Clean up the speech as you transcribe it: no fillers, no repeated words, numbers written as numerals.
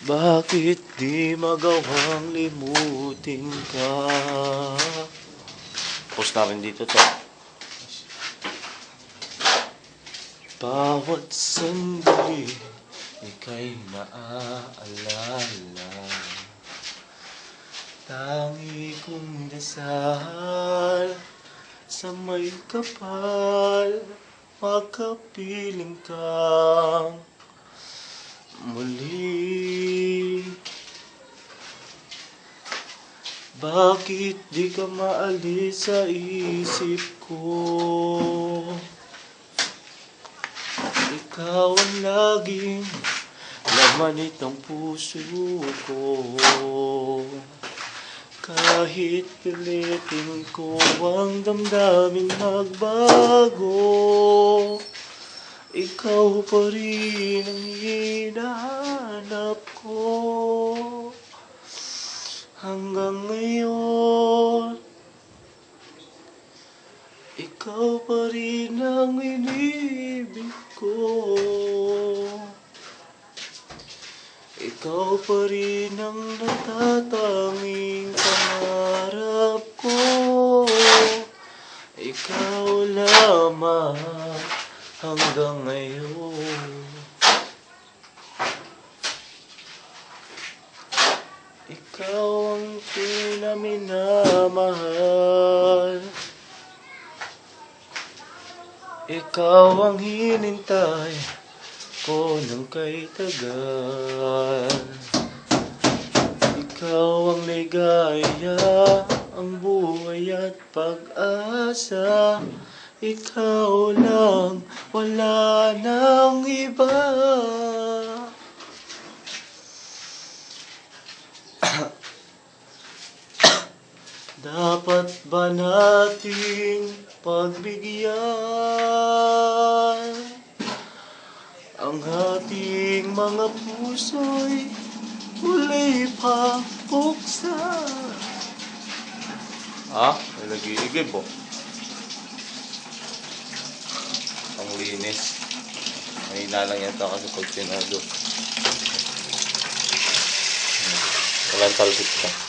Bakit di magawang limutin ka? Post namin dito to. Bawat sandali ika'y naaalala. Tangi kong dasal sa may kapal, magkapiling kang muli. Bakit di ka maalis sa isip ko? Ikaw ang laging laman itong puso ko. Kahit pilitin ko ang damdamin magbago, ikaw pa rin ang hinahanap ko. Hanggang ngayon, ikaw pa rin ang inibig ko. Ikaw pa rin ang natatanging pangarap ko. Ikaw lamang hanggang ngayon. Ikaw ang pinaminamahal. Ikaw ang hinintay ko nang kay tagal. Ikaw ang ligaya, ang buhay at pag-asa. Ikaw lang, wala nang iba. Dapat ba nating pagbigyan ang ating mga puso'y muli pa buksan? May nag-iigib oh. Ang linis. Mahina lang yata kasi pag sinado. Walang talbit ka.